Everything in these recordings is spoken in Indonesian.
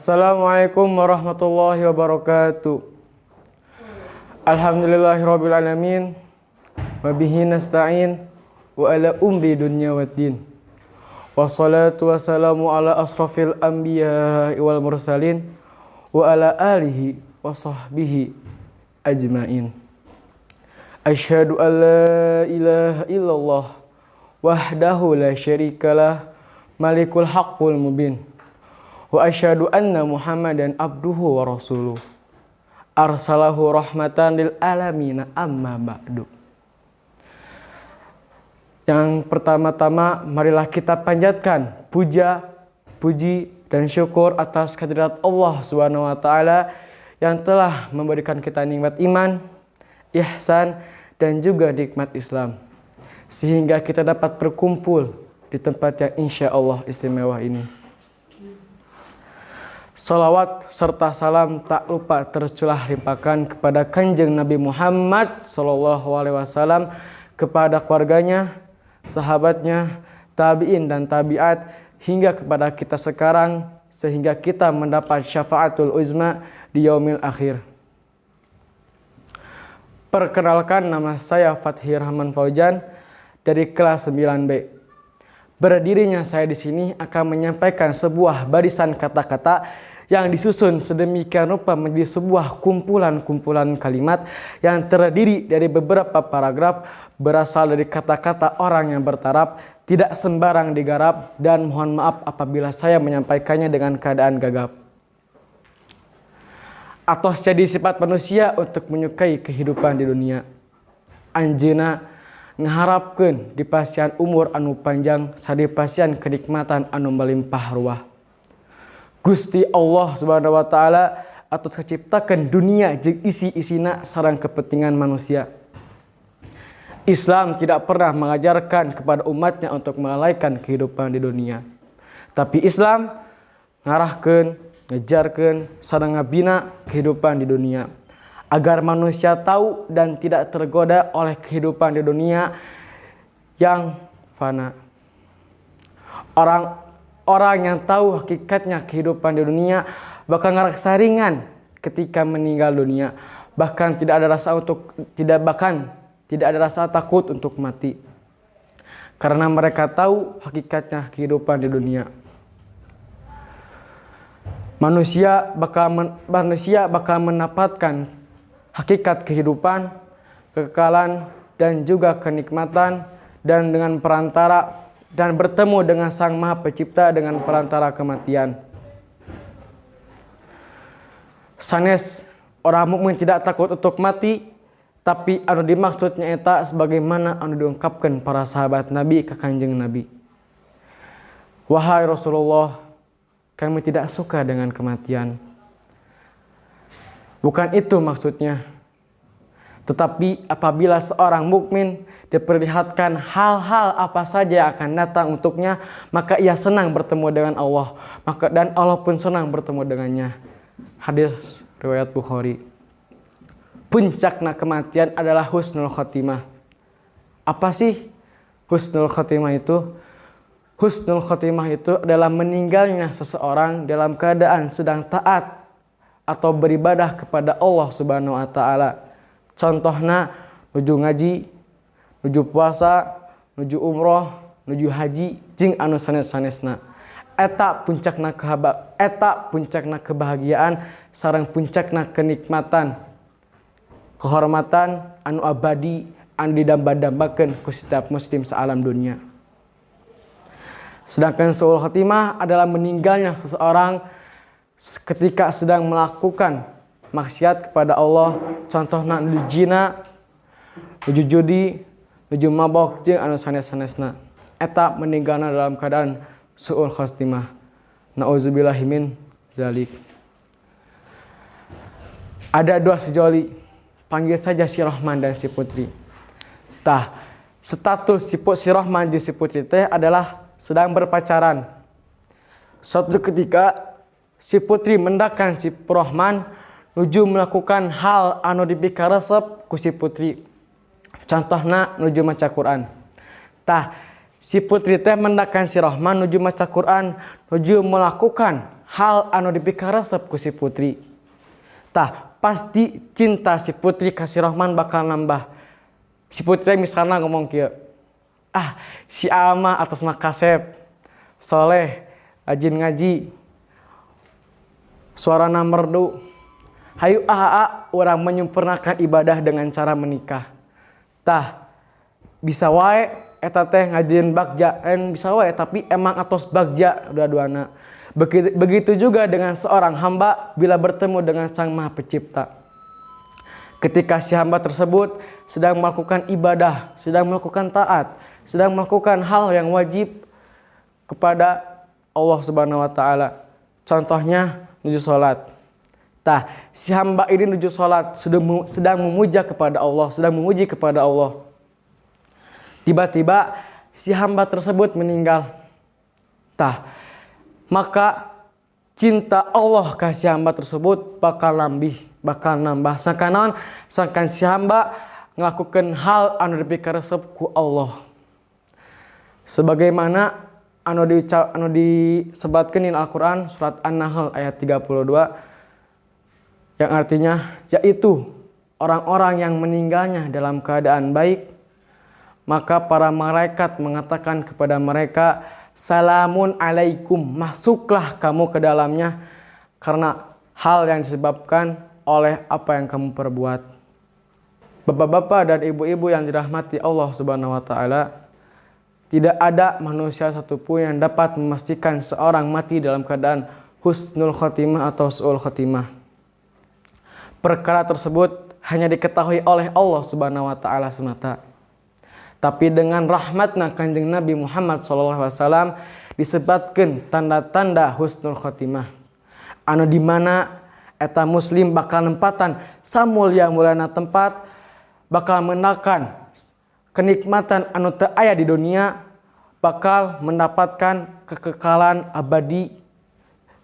Assalamualaikum warahmatullahi wabarakatuh. Alhamdulillahirabbil alamin. Wa bihi nasta'in wa ala umri dunya waddin. Wassalatu wassalamu ala asrafil anbiya wal mursalin wa ala alihi wa sahbihi ajmain. Asyhadu an la ilaha illallah wahdahu la syarikalah malikul haqqul mubin. Wa asyhadu anna Muhammadan abduhu wa rasuluh arsalahu rahmatan lil alamin amma ba'du. Yang pertama-tama marilah kita panjatkan puji dan syukur atas kehadirat Allah Subhanahu wa taala yang telah memberikan kita nikmat iman, ihsan dan juga nikmat Islam sehingga kita dapat berkumpul di tempat yang insya Allah istimewa ini. Salawat serta salam tak lupa tercurah limpahkan kepada Kanjeng Nabi Muhammad SAW, kepada keluarganya, sahabatnya, tabi'in dan tabi'at hingga kepada kita sekarang, sehingga kita mendapat syafaatul uzma di yaumil akhir. Perkenalkan, nama saya Fathi Rahman Fauzan dari kelas 9B. Berdirinya saya di sini akan menyampaikan sebuah barisan kata-kata yang disusun sedemikian rupa menjadi sebuah kumpulan-kumpulan kalimat yang terdiri dari beberapa paragraf berasal dari kata-kata orang yang bertaraf, tidak sembarang digarap, dan mohon maaf apabila saya menyampaikannya dengan keadaan gagap. Atau jadi sifat manusia untuk menyukai kehidupan di dunia. Anjeuna ngaharapkeun dipasian umur anu panjang sadipasian kenikmatan anu melimpah ruah. Gusti Allah Subhanahu wa taala atos kaciptakeun dunia jeung isi-isina sareng kepentingan manusia. Islam tidak pernah mengajarkan kepada umatnya untuk melalaikan kehidupan di dunia. Tapi Islam ngarahkeun, ngejarkeun sareng ngabina kehidupan di dunia agar manusia tahu dan tidak tergoda oleh kehidupan di dunia yang fana. Orang yang tahu hakikatnya kehidupan di dunia bakal ngerasa ringan ketika meninggal dunia, bahkan tidak ada rasa takut untuk mati karena mereka tahu hakikatnya kehidupan di dunia. Manusia bakal mendapatkan hakikat kehidupan, kekekalan dan juga kenikmatan dan dengan perantara dan bertemu dengan Sang Maha Pencipta dengan perantara kematian. Sanes orang mukmin tidak takut untuk mati, tapi anu dimaksudnya eta sebagaimana anu diungkapkan para sahabat Nabi ke Kanjeng Nabi. Wahai Rasulullah, kami tidak suka dengan kematian. Bukan itu maksudnya. Tetapi apabila seorang mukmin diperlihatkan hal-hal apa saja yang akan datang untuknya, maka ia senang bertemu dengan Allah, dan Allah pun senang bertemu dengannya. Hadis riwayat Bukhari. Puncakna kematian adalah husnul khotimah. Apa sih husnul khotimah itu? Husnul khotimah itu adalah meninggalnya seseorang dalam keadaan sedang taat atau beribadah kepada Allah Subhanahu wa taala. Contohna nuju ngaji, nuju puasa, nuju umroh, nuju haji jeung anu sanes-sanesna. Eta puncakna kebahagiaan sareng puncakna kenikmatan, kehormatan anu abadi anu didamba-dambakeun ku setiap muslim sealam dunia. Sedangkan suul khotimah adalah meninggalnya seseorang ketika sedang melakukan maksiat kepada Allah, contohna nuju zina, nuju judi, nuju mabok jeung anu sanes-sanesna. Eta meninggalna dalam keadaan suul khotimah. Nauzubillahi min zalik. Ada dua sejoli, panggil saja si Rahman dan si Putri. Status si Rahman dan si Putri teh adalah sedang berpacaran. Suatu ketika si Putri mendakan si Rahman nuju melakukan hal anu dipikaresep ku si Putri. Contohna nuju maca Quran. Si Putri teh mendakan si Rahman nuju maca Quran, nuju melakukan hal anu dipikaresep ku si putri. Tah pasti cinta si putri kasih Rahman bakal nambah. Si putri misalnya ngomong kieu, si Alma atas makasep, soleh, rajin ngaji, suarana merdu. Hayu orang menyempurnakan ibadah dengan cara menikah. Tah bisa wae eta teh ngajieun bagja, bisa wae tapi emang atos bagja dua-duana. Begitu juga dengan seorang hamba bila bertemu dengan Sang Maha Pencipta. Ketika si hamba tersebut sedang melakukan ibadah, sedang melakukan taat, sedang melakukan hal yang wajib kepada Allah Subhanahu wa taala. Contohnya nuju salat. Tah, si hamba ini nuju salat sedang memuja kepada Allah, sedang memuji kepada Allah. Tiba-tiba si hamba tersebut meninggal. Tah, maka cinta Allah ke si hamba tersebut bakal nambah. Sangkan si hamba ngelakukan hal anu dipikaresep ku Allah. Sebagaimana anu disebutkeun di Al-Qur'an surat An-Nahl ayat 32 yang artinya yaitu orang-orang yang meninggalnya dalam keadaan baik, maka para malaikat mengatakan kepada mereka, salamun alaikum, masuklah kamu ke dalamnya karena hal yang disebabkan oleh apa yang kamu perbuat. Bapak-bapak dan ibu-ibu yang dirahmati Allah Subhanahu wa taala, tidak ada manusia satupun yang dapat memastikan seorang mati dalam keadaan husnul khotimah atau su'ul khotimah. Perkara tersebut hanya diketahui oleh Allah Subhanahu wa taala semata. Tapi dengan rahmatna Kanjeng Nabi Muhammad SAW disebutkan tanda-tanda husnul khotimah. Anu dimana eta muslim bakal nempatan samulia-muliana tempat, bakal menakan kenikmatan anu teu aya di dunia, bakal mendapatkan kekekalan abadi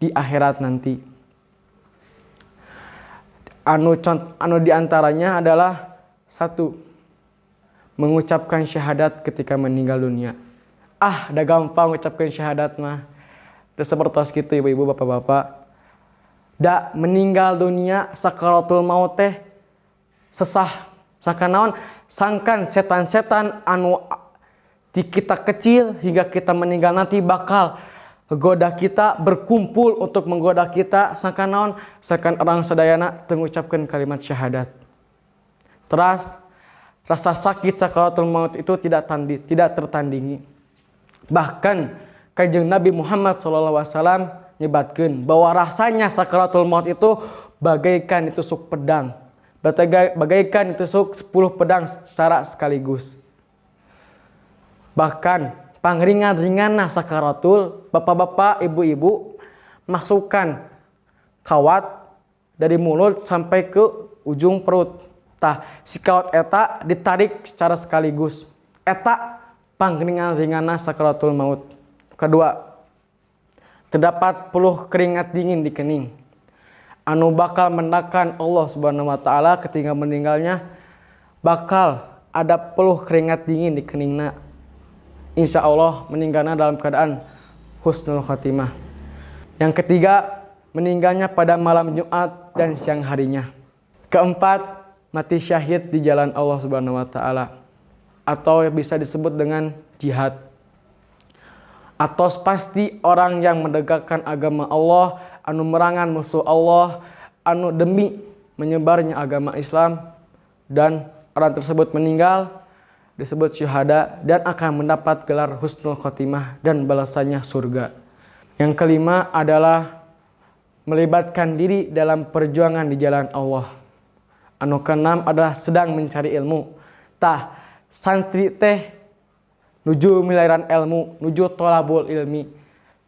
di akhirat nanti. Anu diantaranya adalah 1. Mengucapkan syahadat ketika meninggal dunia. Dah gampang mengucapkan syahadat mah. Seperti gitu ibu-ibu bapak-bapak. Da meninggal dunia sakaratul maut teh sesah. Sakanaon sangkan setan-setan anu di kita kecil hingga kita meninggal nanti bakal goda kita, berkumpul untuk menggoda kita. Sakanaon sakan orang sadayana mengucapkan kalimat syahadat. Terus rasa sakit sakaratul maut itu tidak tertandingi. Bahkan Kanjeng Nabi Muhammad SAW nyebatkeun bahwa rasanya sakaratul maut itu bagaikan ditusuk pedang. Bagaikan ditusuk 10 pedang secara sekaligus. Bahkan pangringan-ringanna sakaratul, bapak-bapak, ibu-ibu masukkan kawat dari mulut sampai ke ujung perut. Tah, si kawat eta ditarik secara sekaligus. Eta pangringan-ringanna sakaratul maut. Kedua, terdapat peluh keringat dingin di kening. Anu bakal menakan Allah Subhanahu wa taala ketika meninggalnya, bakal ada peluh keringat dingin di keningna. Insya Allah meninggalnya dalam keadaan husnul khotimah. Yang ketiga, meninggalnya pada malam Jumat dan siang harinya. Keempat, mati syahid di jalan Allah Subhanahu wa taala atau bisa disebut dengan jihad. Atos pasti orang yang menegakkan agama Allah, anu merangan musuh Allah, anu demi menyebarnya agama Islam, dan orang tersebut meninggal disebut syuhada dan akan mendapat gelar husnul khotimah dan balasannya surga. Yang kelima adalah melibatkan diri dalam perjuangan di jalan Allah. Anu keenam adalah sedang mencari ilmu. Tah, santri teh nuju miliaran ilmu, nuju tolabul ilmi.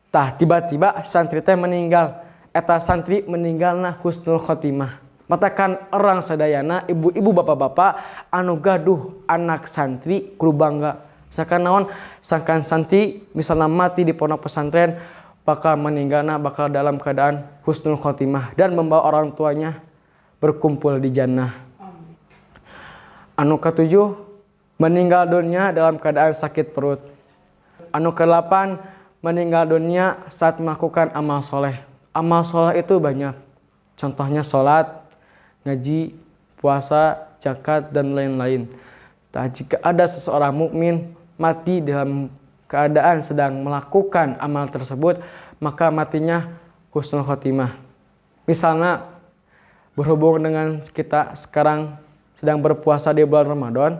Tah, tiba-tiba santri teh meninggal. Eta santri meninggalna husnul khotimah. Matakan orang sadayana, ibu-ibu, bapak-bapak anu gaduh anak santri kudu bangga. Sakanaon sangkan santri misalnya mati di pondok pesantren, bakal meninggalna bakal dalam keadaan husnul khotimah dan membawa orang tuanya berkumpul di jannah. Anu ketujuh, meninggal dunia dalam keadaan sakit perut. Anu ke-8, meninggal dunia saat melakukan amal soleh. Amal soleh itu banyak. Contohnya sholat, ngaji, puasa, zakat, dan lain-lain. Nah, jika ada seseorang mukmin mati dalam keadaan sedang melakukan amal tersebut, maka matinya husnul khotimah. Misalnya, berhubung dengan kita sekarang sedang berpuasa di bulan Ramadan,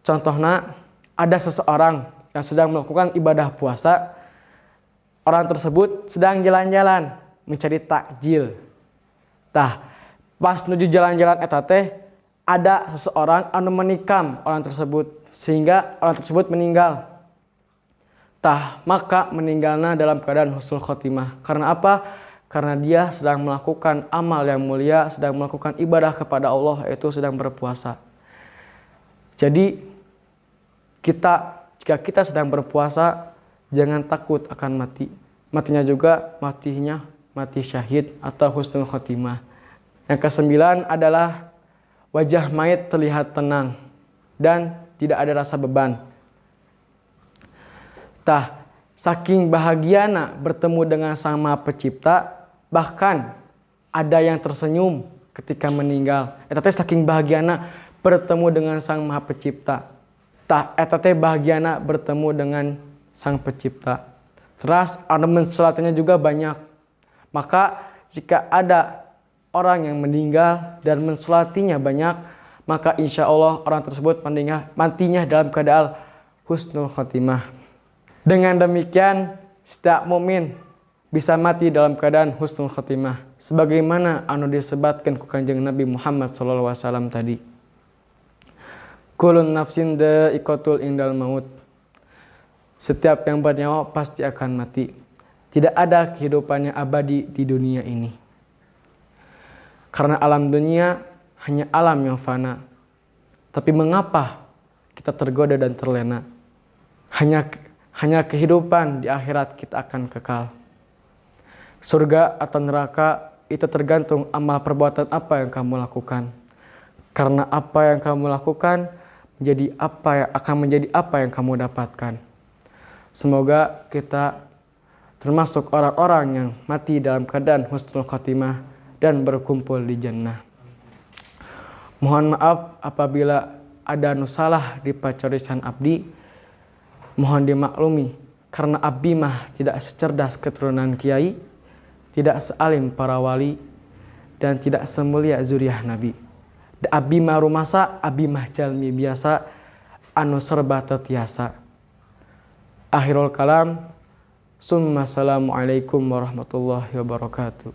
contohnya ada seseorang yang sedang melakukan ibadah puasa, orang tersebut sedang jalan-jalan mencari takjil. Tah, pas menuju jalan-jalan eta teh ada seseorang anu menikam orang tersebut sehingga orang tersebut meninggal. Tah, maka meninggalnya dalam keadaan husnul khotimah. Karena apa? Karena dia sedang melakukan amal yang mulia, sedang melakukan ibadah kepada Allah, yaitu sedang berpuasa. Jadi jika kita sedang berpuasa, jangan takut akan mati. Matinya juga mati syahid atau husnul khotimah. Yang kesembilan adalah wajah mayit terlihat tenang dan tidak ada rasa beban. Tah, saking bahagiana bertemu dengan Sang Maha Pencipta, bahkan ada yang tersenyum ketika meninggal. Eta teh saking bahagiana bertemu dengan Sang Maha Pencipta. Tah, eta teh bahagiana bertemu dengan Sang Pencipta. Terus ornamen sholatnya juga banyak. Maka jika ada orang yang meninggal dan mensolatinya banyak, maka insya Allah orang tersebut matinya dalam keadaan husnul khotimah. Dengan demikian, setiap mukmin bisa mati dalam keadaan husnul khotimah, sebagaimana anu disebutkan ku Kanjeng Nabi Muhammad SAW tadi. Kulun nafsin dha'iqatul indal maut. Setiap yang bernyawa pasti akan mati. Tidak ada kehidupan yang abadi di dunia ini. Karena alam dunia hanya alam yang fana. Tapi mengapa kita tergoda dan terlena? Hanya kehidupan di akhirat kita akan kekal. Surga atau neraka itu tergantung amal perbuatan apa yang kamu lakukan. Karena apa yang kamu lakukan akan menjadi apa yang kamu dapatkan. Semoga kita termasuk orang-orang yang mati dalam keadaan husnul khotimah dan berkumpul di jannah. Mohon maaf apabila ada nusalah di pacorisan abdi. Mohon dimaklumi karena abdi mah tidak secerdas keturunan kiai, tidak sealim para wali, dan tidak semulia zuriat Nabi. Abdi mah rumasa, abdi mah jalmi biasa, anu serba tetiasa. Akhirul kalam, summa assalamualaikum warahmatullahi wabarakatuh.